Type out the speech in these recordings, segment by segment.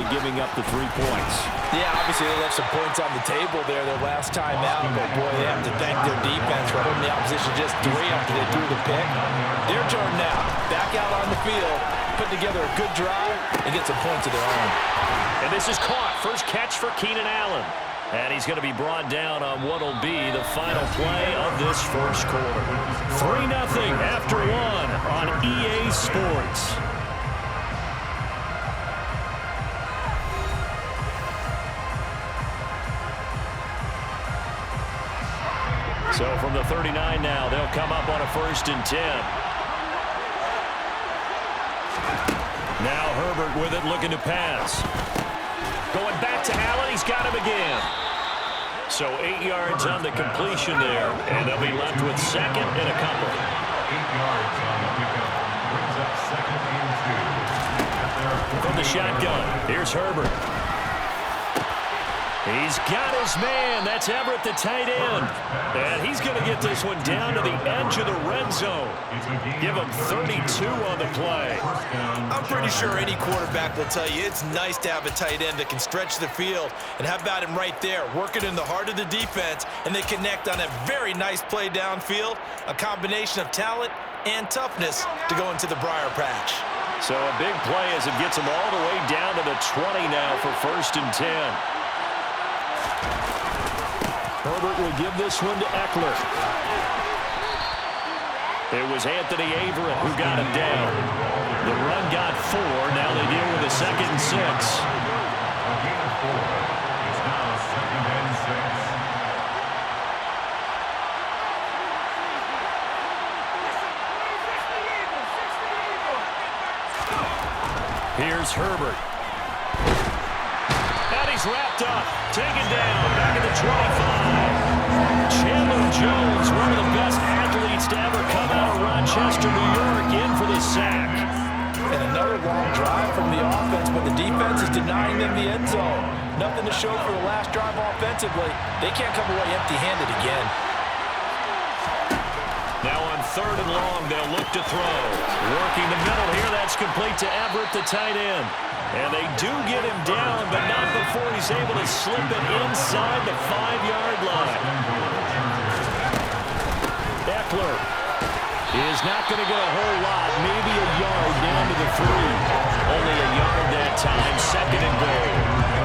to giving up the 3 points. Yeah, obviously they left some points on the table there their last time out, but boy, they have to thank their defense for holding the opposition just 3 after they threw the pick. Their turn now. Back out on the field, put together a good drive, and get some points of their own. And this is caught. First catch for Keenan Allen. And he's going to be brought down on what will be the final play of this first quarter. 3-0 after 1 on EA Sports. So from the 39 now, they'll come up on a 1st and 10. Now Herbert with it, looking to pass. Going back to Allen, he's got him again. So 8 yards on the completion there, and they'll be left with 2nd and a couple. 8 yards on the pickup. Brings up 2nd and 2. From the shotgun, here's Herbert. He's got his man. That's Everett, the tight end. And he's going to get this one down to the edge of the red zone. Give him 32 on the play. I'm pretty sure any quarterback will tell you it's nice to have a tight end that can stretch the field. And how about him right there, working in the heart of the defense, and they connect on a very nice play downfield, a combination of talent and toughness to go into the briar patch. So a big play as it gets him all the way down to the 20 now for 1st and 10. Herbert will give this one to Eckler. It was Anthony Averett who got him down. The run got 4. Now they deal with a 2nd and 6. It's now 2nd and 6. Here's Herbert. And he's wrapped up. Taken down. Back at the 25. Chandler Jones, one of the best athletes to ever come out of Rochester, New York, in for the sack. And another long drive from the offense, but the defense is denying them the end zone. Nothing to show for the last drive offensively. They can't come away empty-handed again. Now on 3rd and long, they'll look to throw. Working the middle here, that's complete to Everett, the tight end. And they do get him down, but not before he's able to slip it inside the 5-yard line. Eckler is not going to get a whole lot, maybe a yard down to the 3. Only a yard that time, 2nd and goal.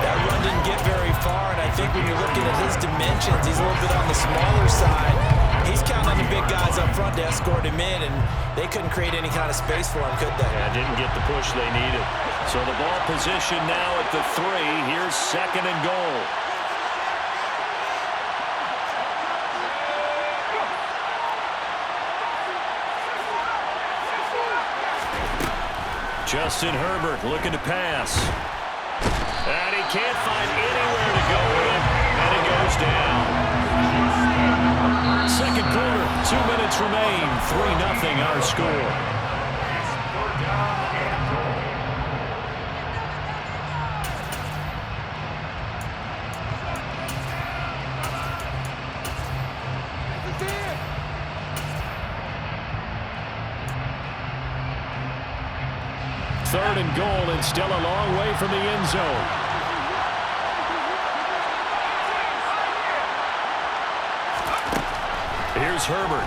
That run didn't get very far, and I think when you're looking at his dimensions, he's a little bit on the smaller side. He's counting on the big guys up front to escort him in, and they couldn't create any kind of space for him, could they? Yeah, didn't get the push they needed. So the ball position now at the 3. Here's 2nd and goal. Justin Herbert looking to pass. And he can't find anywhere to go with it, and it goes down. 2nd quarter, 2 minutes remain. 3-0 our score. Third and goal, and still a long way from the end zone. Here's Herbert.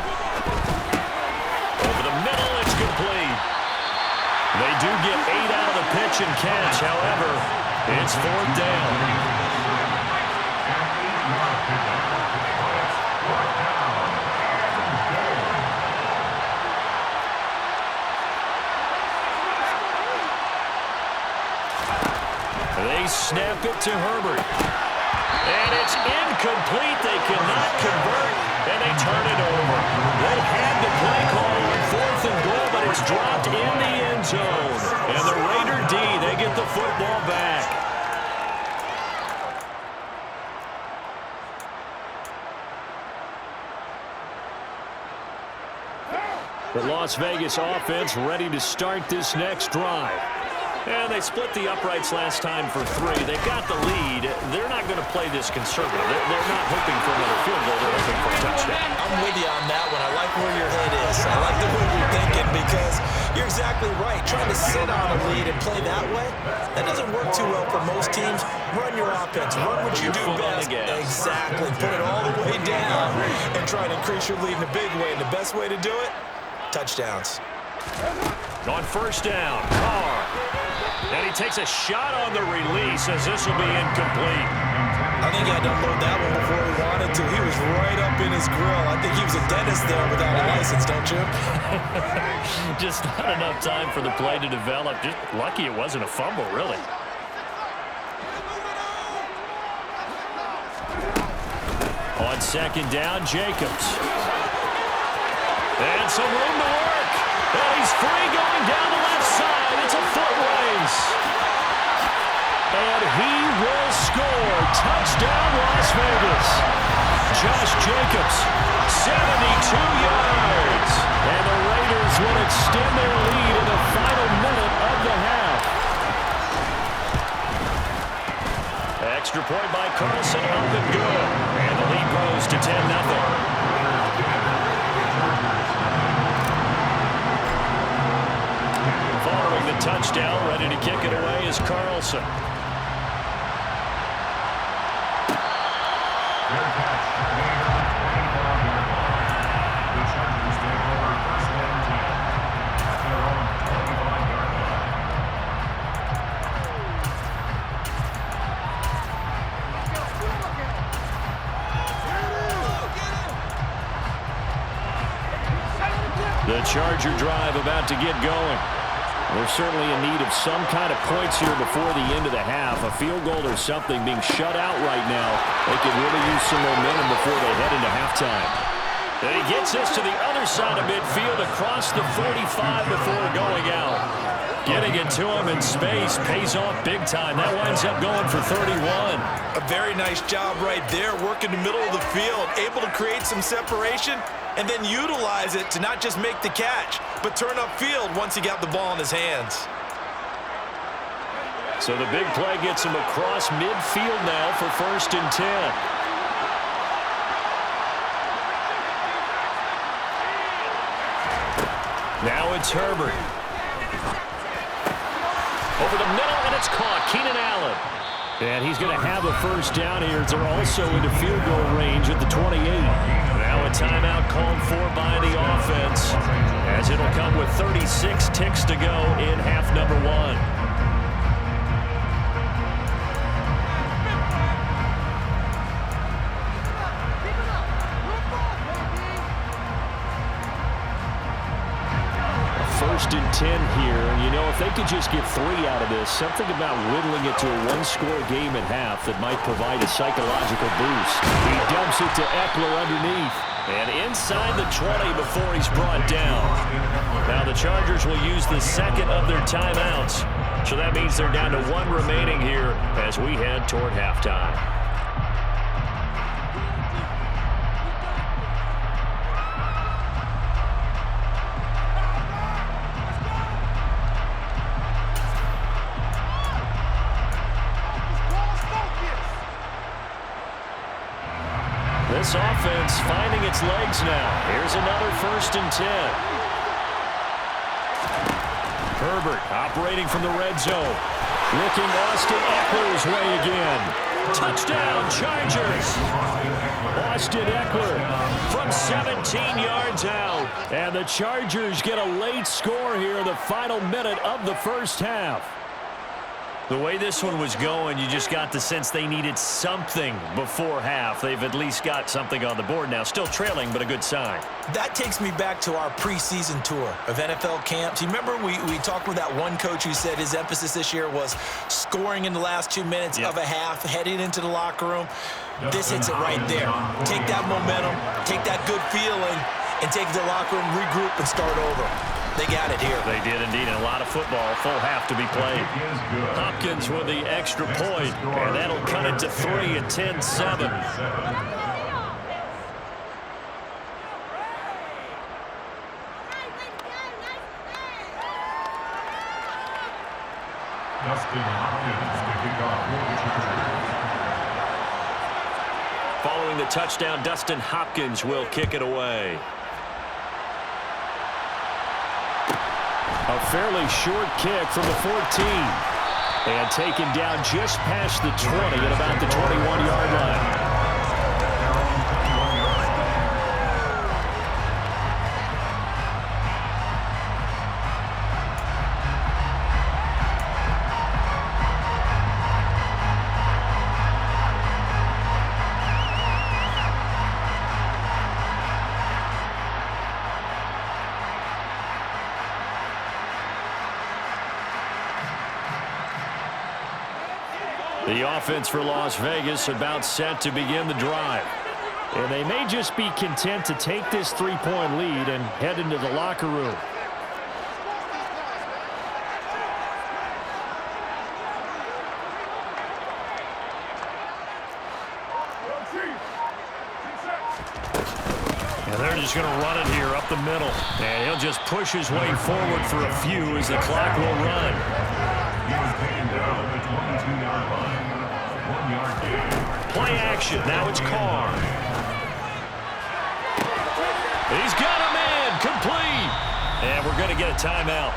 Over the middle, it's complete. They do get 8 out of the pitch and catch. However, it's 4th down. They snap it to Herbert. And it's incomplete. They cannot convert, and they turn it over. They had the play call on 4th and goal, but it's dropped in the end zone. And the Raider D, they get the football back. The Las Vegas offense ready to start this next drive. And they split the uprights last time for 3. They've got the lead. They're not going to play this conservative. They're not hoping for another field goal. They're hoping for a touchdown. I'm with you on that one. I like where your head is. I like the way you're thinking because you're exactly right. Trying to sit on a lead and play that way, that doesn't work too well for most teams. Run your offense. Run what you do best. Exactly. Put it all the way down and try to increase your lead in a big way. And the best way to do it, touchdowns. On first down, Carr. And he takes a shot on the release as this will be incomplete. I think he had to unload that one before he wanted to. He was right up in his grill. I think he was a dentist there without a license, don't you? Just not enough time for the play to develop. Just lucky it wasn't a fumble, really. On second down, Jacobs. And some room to work. And he's free going down the left side. It's a foot race. And he will score. Touchdown, Las Vegas. Josh Jacobs, 72 yards. And the Raiders will extend their lead in the final minute of the half. Extra point by Carlson, up and good. And the lead grows to 10-0. Following the touchdown, ready to kick it away is Carlson. The Charger drive about to get going. They're certainly in need of some kind of points here before the end of the half. A field goal or something being shut out right now. They could really use some momentum before they head into halftime. And he gets us to the other side of midfield across the 45 before going out. Getting it to him in space pays off big time. That winds up going for 31. A very nice job right there, working the middle of the field, able to create some separation and then utilize it to not just make the catch, but turn upfield once he got the ball in his hands. So the big play gets him across midfield now for 1st and 10. Now it's Herbert. Over the middle, and it's caught. Keenan Allen. And he's going to have a first down here. They're also into field goal range at the 28. Now a timeout called for by the offense, as it'll come with 36 ticks to go in half number 1. First and 10 here, and you know, if they could just get 3 out of this, something about whittling it to a one-score game at half that might provide a psychological boost. He dumps it to Eckler underneath, and inside the 20 before he's brought down. Now the Chargers will use the second of their timeouts, so that means they're down to 1 remaining here as we head toward halftime. This offense finding its legs now. Here's another 1st and 10. Herbert operating from the red zone. Looking Austin Eckler's way again. Touchdown, Chargers. Austin Eckler from 17 yards out. And the Chargers get a late score here in the final minute of the first half. The way this one was going, you just got the sense they needed something before half. They've at least got something on the board now. Still trailing, but a good sign. That takes me back to our preseason tour of NFL camps. You remember we talked with that one coach who said his emphasis this year was scoring in the last 2 minutes of a half, heading into the locker room. This hits it right there. Take that momentum, take that good feeling, and take it to the locker room, regroup, and start over. They got it here. They did indeed. And a lot of football, full half to be played. Hopkins with the extra point, and that'll cut it to 3 at 10-7. Dustin Hopkins to kick off for the Chargers. Following the touchdown, Dustin Hopkins will kick it away. A fairly short kick from the 14. And taken down just past the 20 at about the 21-yard line. The offense for Las Vegas about set to begin the drive. And they may just be content to take this 3-point lead and head into the locker room. And they're just going to run it here up the middle. And he'll just push his way forward for a few as the clock will run. He was taken down at the 22-yard line. 1-yard gain. Play action. Now it's Carr. He's got a man. Complete. And we're going to get a timeout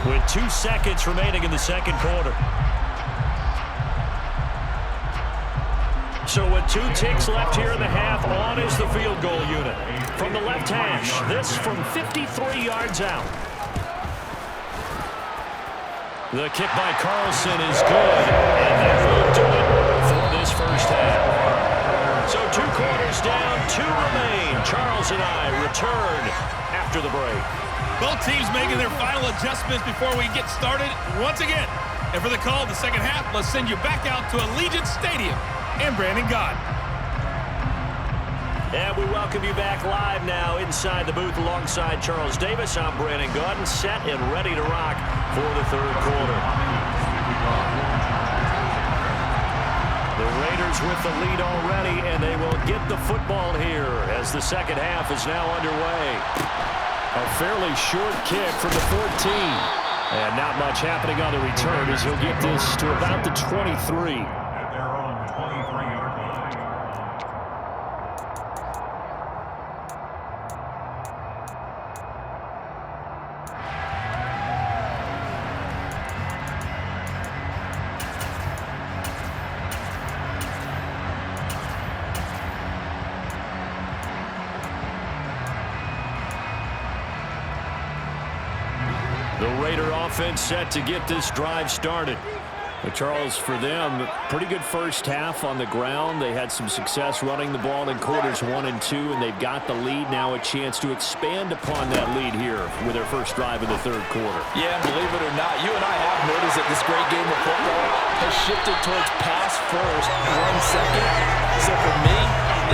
with 2 seconds remaining in the second quarter. So with 2 ticks left here in the half, on is the field goal unit. From the left hash, this from 53 yards out. The kick by Carlson is good, and that will do it for this first half. So 2 quarters down, 2 remain. Charles and I return after the break. Both teams making their final adjustments before we get started once again. And for the call of the second half, let's send you back out to Allegiant Stadium and Brandon Gott. And we welcome you back live now inside the booth alongside Charles Davis. I'm Brandon Gott, set and ready to rock for the third quarter. The Raiders with the lead already, and they will get the football here as the second half is now underway. A fairly short kick from the 14. And not much happening on the return as he'll get this to about the 23. At their own 23-yard line. The Raider offense set to get this drive started. But Charles, for them, pretty good first half on the ground. They had some success running the ball in quarters 1 and 2, and they've got the lead now, a chance to expand upon that lead here with their first drive in the third quarter. Yeah, believe it or not, you and I have noticed that this great game of football has shifted towards pass first, run second. So for me,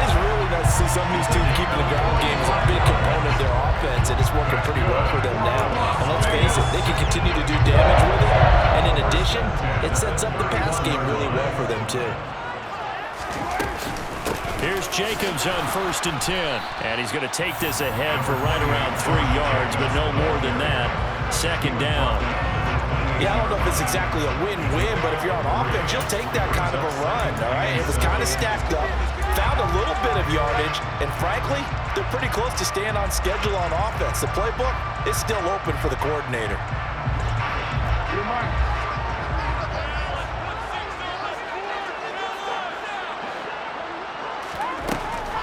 it is really nice to see some of these teams keeping the ground game as a big component of their offense, and it's working pretty well for them now. And let's face it, they can continue to do damage with it. And in addition, it sets up the pass game really well for them too. Here's Jacobs on 1st and 10. And he's going to take this ahead for right around 3 yards, but no more than that. Second down. Yeah, I don't know if it's exactly a win-win, but if you're on offense, you'll take that kind of a run, all right? It was kind of stacked up, found a little bit of yardage, and frankly, they're pretty close to staying on schedule on offense. The playbook is still open for the coordinator.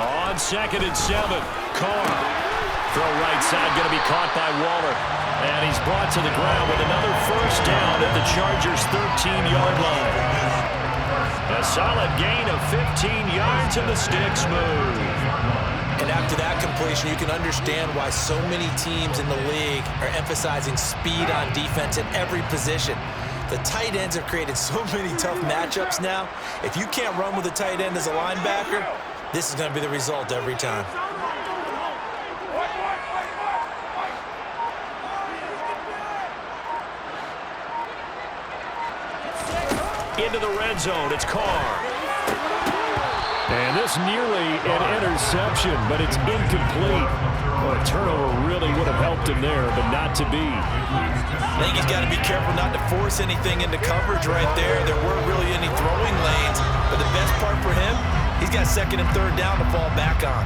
On 2nd and 7, Carr. Throw right side, going to be caught by Waller. And he's brought to the ground with another first down at the Chargers' 13-yard line. A solid gain of 15 yards and the sticks move. And after that completion, you can understand why so many teams in the league are emphasizing speed on defense at every position. The tight ends have created so many tough matchups now. If you can't run with a tight end as a linebacker, this is going to be the result every time. Into the red zone, it's Carr. And this nearly an interception, but it's incomplete. Well, a turnover really would have helped him there, but not to be. I think he's got to be careful not to force anything into coverage right there. There weren't really any throwing lanes, but the best part for him, he's got second and third down to fall back on.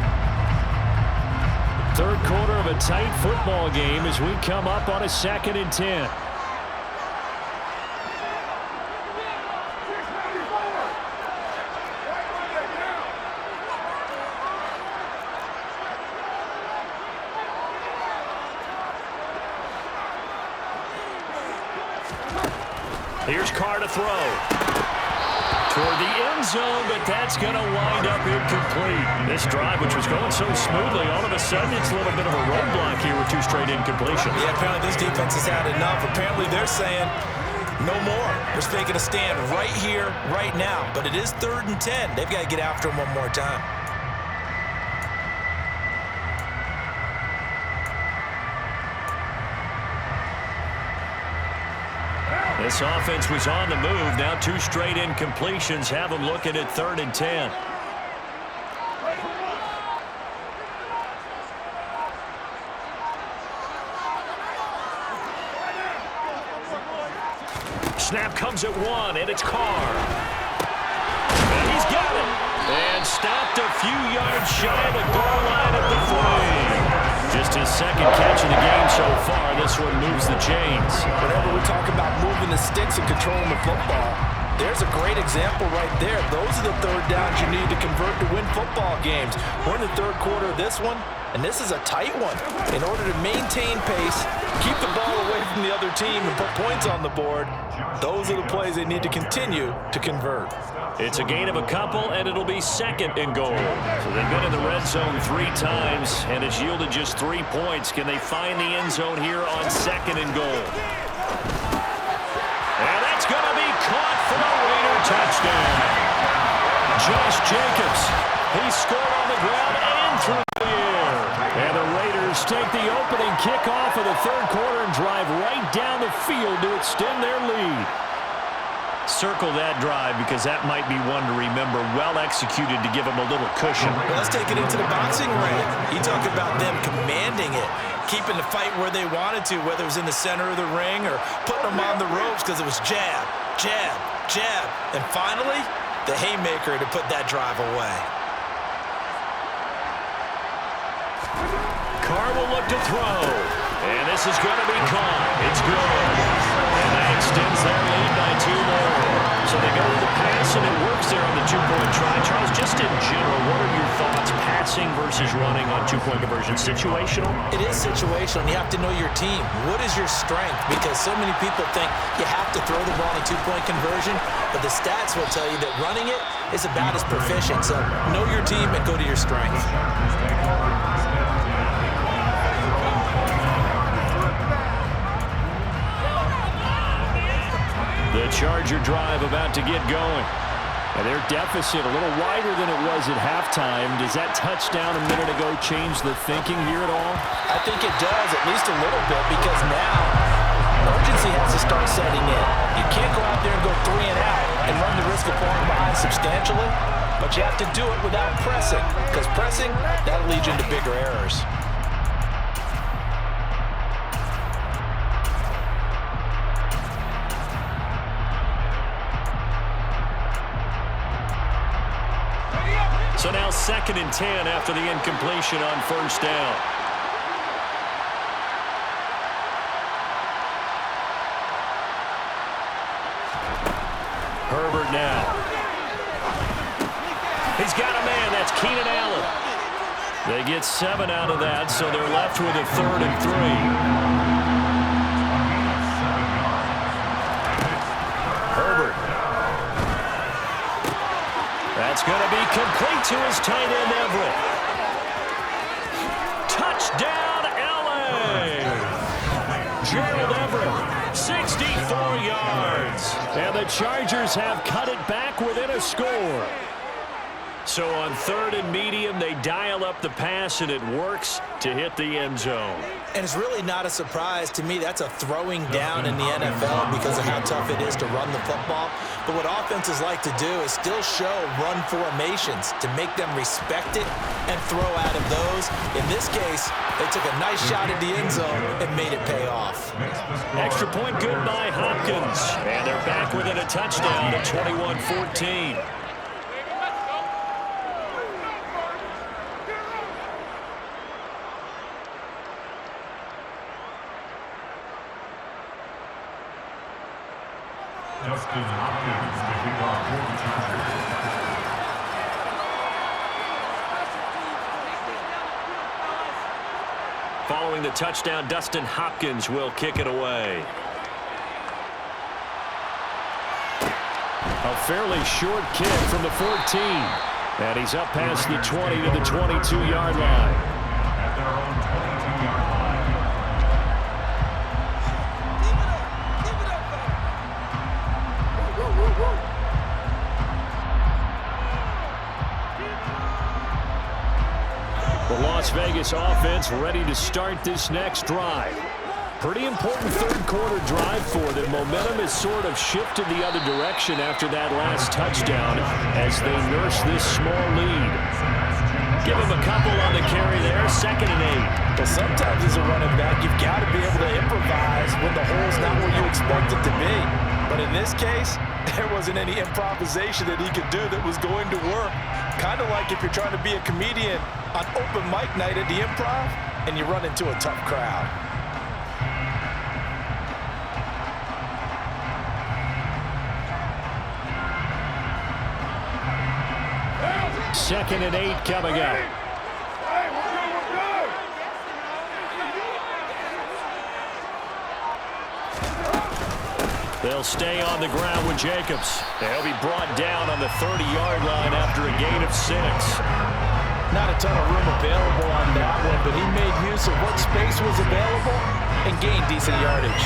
Third quarter of a tight football game as we come up on a 2nd and 10. Here's Carr to throw. Toward the end zone, but that's going to wind up incomplete. This drive, which was going so smoothly, all of a sudden it's a little bit of a roadblock here with 2 straight incompletions. Yeah, apparently this defense has had enough. Apparently they're saying no more. They're taking a stand right here, right now. But it is 3rd and 10. They've got to get after him one more time. This offense was on the move. Now 2 straight incompletions have them looking at 3rd and 10. Snap comes at 1, and it's Carr. And he's got it. And stopped a few yards shy of the goal line at the 3. Just his 2nd catch of the game so far. This one moves the chains. Whenever we talk about moving the sticks and controlling the football, there's a great example right there. Those are the 3rd downs you need to convert to win football games. We're in the 3rd quarter of this one, and this is a tight one. In order to maintain pace, keep the ball away from the other team, and put points on the board, those are the plays they need to continue to convert. It's a gain of a couple, and it'll be 2nd and goal. So they've been in the red zone 3 times, and it's yielded just 3 points. Can they find the end zone here on 2nd and goal? And that's going to be caught for a Raider touchdown. Josh Jacobs, he scored on the ground and through the air. And the Raiders take the opening kickoff of the 3rd quarter and drive right down the field to extend their lead. Circle that drive because that might be one to remember. Well executed to give them a little cushion. Well, let's take it into the boxing ring. You talk about them commanding it, keeping the fight where they wanted to, whether it was in the center of the ring or putting them on the ropes because it was jab, jab, jab. And finally, the haymaker to put that drive away. Carr will look to throw. And this is going to be caught. It's good. And that extends their lead by 2 more. So they go to the pass, and it works there on the 2-point try. Charles, just in general, what are your thoughts passing versus running on 2-point conversion? Situational? It is situational. You have to know your team. What is your strength? Because so many people think you have to throw the ball in 2-point conversion, but the stats will tell you that running it is about as proficient. So know your team and go to your strength. The Charger drive about to get going. And their deficit a little wider than it was at halftime. Does that touchdown a minute ago change the thinking here at all? I think it does, at least a little bit, because now urgency has to start setting in. You can't go out there and go 3 and out and run the risk of falling behind substantially, but you have to do it without pressing, because pressing, that'll lead you into bigger errors. So now 2nd and 10 after the incompletion on 1st down. Herbert now. He's got a man. That's Keenan Allen. They get 7 out of that, so they're left with a 3rd and 3. Herbert. That's going to be complete to his tight end, Everett. Touchdown, L.A. Gerald Everett, 64 yards. And the Chargers have cut it back within a score. So on 3rd and medium, they dial up the pass, and it works to hit the end zone. And it's really not a surprise to me. That's a throwing down in the NFL because of how tough it is to run the football. But what offenses like to do is still show run formations to make them respect it and throw out of those. In this case, they took a nice shot at the end zone and made it pay off. Extra point good by Hopkins. And they're back within a touchdown at 21-14. Dustin Hopkins to kick off for the Chargers. Following the touchdown, Dustin Hopkins will kick it away. A fairly short kick from the 14. And he's up past the 20 to the 22-yard line. At their own 22-yard line. The Las Vegas offense ready to start this next drive. Pretty important third quarter drive for them. Momentum has sort of shifted the other direction after that last touchdown as they nurse this small lead. Give him a couple on the carry there, 2nd and 8. But sometimes as a running back, you've got to be able to improvise when the hole's not where you expect it to be. But in this case, there wasn't any improvisation that he could do that was going to work. Kind of like if you're trying to be a comedian on open mic night at the Improv and you run into a tough crowd. Second and 8 coming up. They'll stay on the ground with Jacobs. They'll be brought down on the 30-yard line after a gain of 6. Not a ton of room available on that one, but he made use of what space was available and gained decent yardage.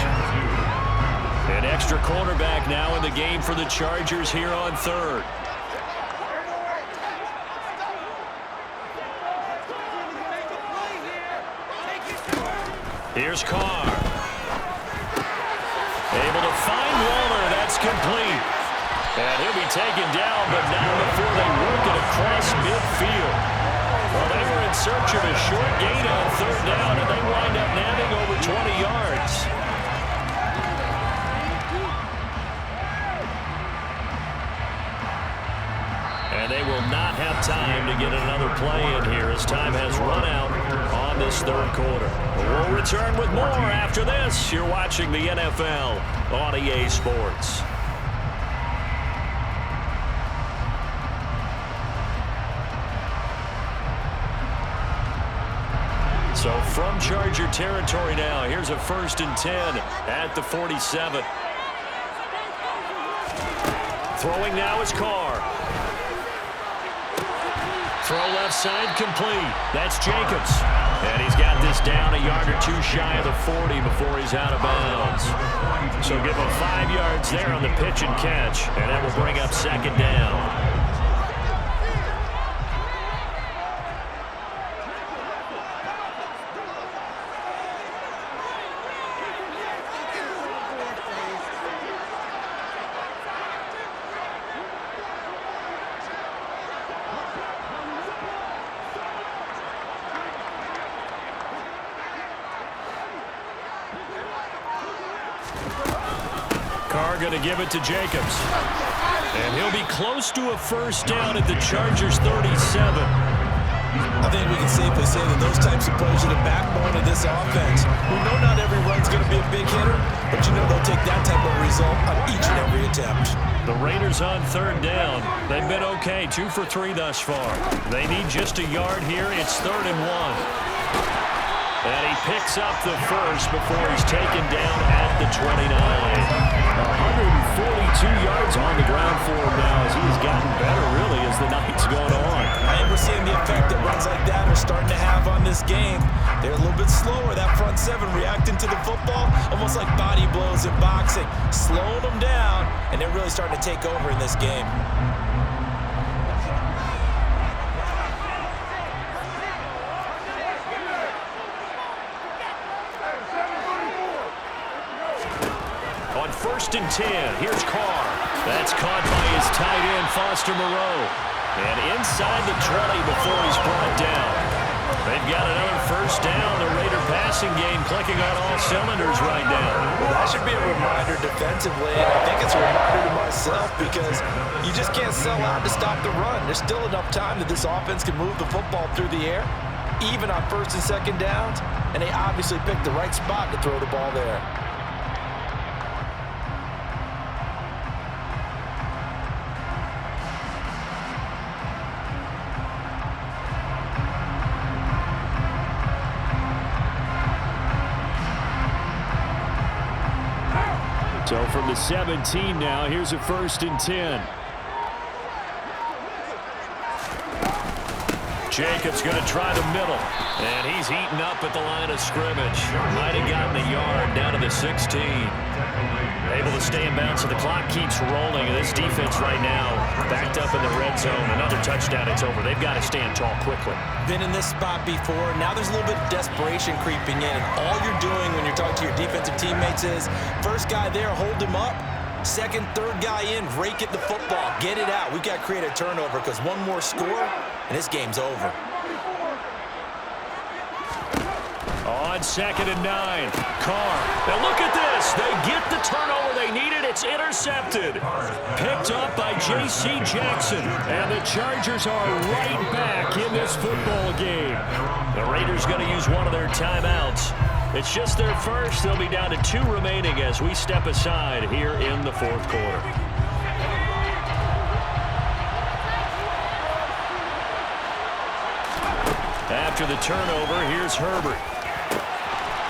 An extra cornerback now in the game for the Chargers here on 3rd. Here's Carr. Able to find Waller. That's complete. And he'll be taken down, but not before they work it across midfield. Well, they were in search of a short gain on 3rd down, and they wind up nabbing over 20 yards. And they will not have time to get another play in here as time has run out on this 3rd quarter. We'll return with more after this. You're watching the NFL on EA Sports. So from Charger territory now, here's a 1st and 10 at the 47. Throwing now is Carr. Throw left side complete. That's Jacobs. And he's got this down a yard or 2 shy of the 40 before he's out of bounds. So give him 5 yards there on the pitch and catch. And that will bring up 2nd down. Carr going to give it to Jacobs. And he'll be close to a 1st down at the Chargers 37. I think we can safely say that those types of plays are the backbone of this offense. We know not every run's going to be a big hitter, but you know they'll take that type of result on each and every attempt. The Raiders on 3rd down. They've been okay, 2 for 3 thus far. They need just a yard here. It's 3rd and 1. And he picks up the 1st before he's taken down at the 29. 142 yards on the ground for him now as he's gotten better, really, as the night's gone on. And we're seeing the effect that runs like that are starting to have on this game. They're a little bit slower, that front 7 reacting to the football, almost like body blows in boxing, slowing them down, and they're really starting to take over in this game. first and 10. Here's Carr. That's caught by his tight end, Foster Moreau. And inside the 20 before he's brought down. They've got another first down. The Raider passing game clicking on all cylinders right now. Well, that should be a reminder defensively, and I think it's a reminder to myself because you just can't sell out to stop the run. There's still enough time that this offense can move the football through the air, even on first and second downs, and they obviously picked the right spot to throw the ball there. So from the 17 now, here's a first and 10. Jacobs going to try the middle, and he's heating up at the line of scrimmage. Might have gotten a yard down to the 16. Able to stay in bounds, so the clock keeps rolling. This defense right now backed up in the red zone. Another touchdown, it's over. They've got to stand tall quickly. Been in this spot before. Now there's a little bit of desperation creeping in. And all you're doing when you're talking to your defensive teammates is, first guy there, hold him up. Second, third guy in, rake at the football. Get it out. We've got to create a turnover because one more score, and this game's over. On second and 9, Carr. Now look at this. They get the turnover they needed. It's intercepted. Picked up by J.C. Jackson. And the Chargers are right back in this football game. The Raiders going to use one of their timeouts. It's just their first. They'll be down to 2 remaining as we step aside here in the fourth quarter. After the turnover, here's Herbert.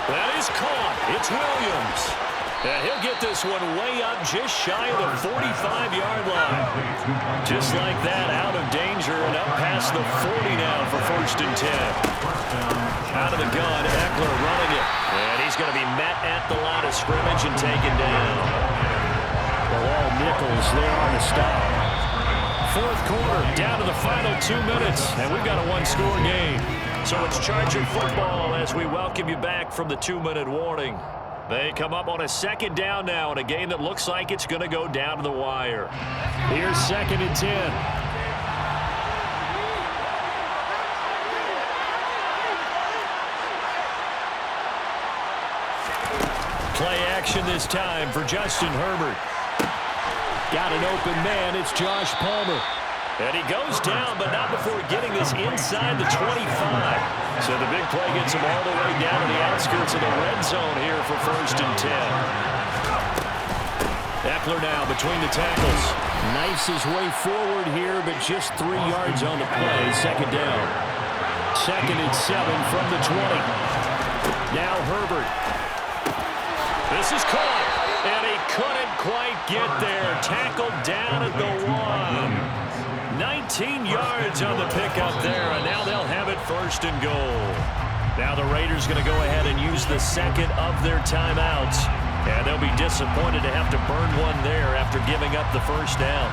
That is caught. It's Williams. And he'll get this one way up just shy of the 45-yard line. Just like that, out of danger and up past the 40 now for first and 10. Out of the gun, Eckler running it. And he's going to be met at the line of scrimmage and taken down. Well, all nickels there on the stop. Fourth quarter, down to the final 2 minutes, and we've got a one-score game. So it's Charger football as we welcome you back from the 2-minute warning. They come up on a second down now in a game that looks like it's going to go down to the wire. Here's second and 10. Play action this time for Justin Herbert. Got an open man. It's Josh Palmer. And he goes down, but not before getting this inside the 25. So the big play gets him all the way down to the outskirts of the red zone here for first and 10. Eckler now between the tackles. Knifes his way forward here, but just 3 yards on the play. Second down. Second and 7 from the 20. Now Herbert. This is caught, and he couldn't quite get there. Tackled down at the 1. 19 yards on the pickup there, and now they'll have it first and goal. Now the Raiders going to go ahead and use the second of their timeouts, and they'll be disappointed to have to burn one there after giving up the first down.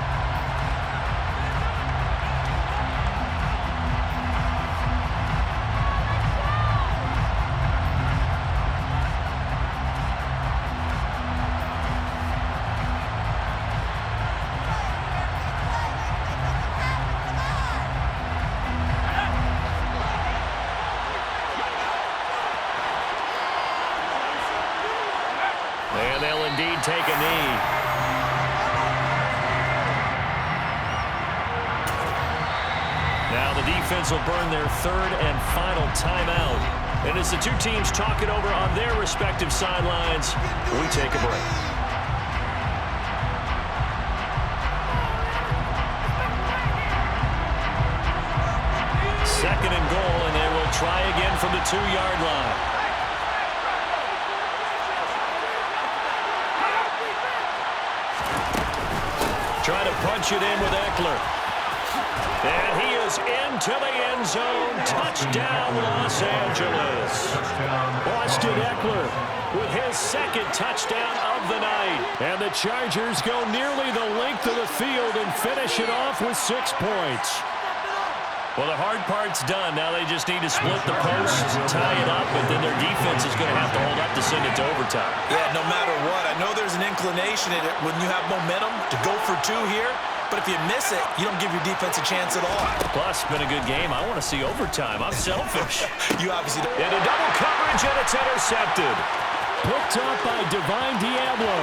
And they'll indeed take a knee. Now the defense will burn their third and final timeout. And as the two teams talk it over on their respective sidelines, we take a break. Second and goal, and they will try again from the 2-yard line. Trying to punch it in with Eckler. And he is into the end zone. Touchdown, Los Angeles. Austin Eckler with his second touchdown of the night. And the Chargers go nearly the length of the field and finish it off with 6 points. Well, the hard part's done. Now they just need to split the posts, tie it up, but then their defense is going to have to hold up to send it to overtime. Yeah, no matter what. I know there's an inclination in it when you have momentum to go for two here, but if you miss it, you don't give your defense a chance at all. Plus, it's been a good game. I want to see overtime. I'm selfish. You obviously don't. Into double coverage, and it's intercepted. Picked up by Divine Diablo.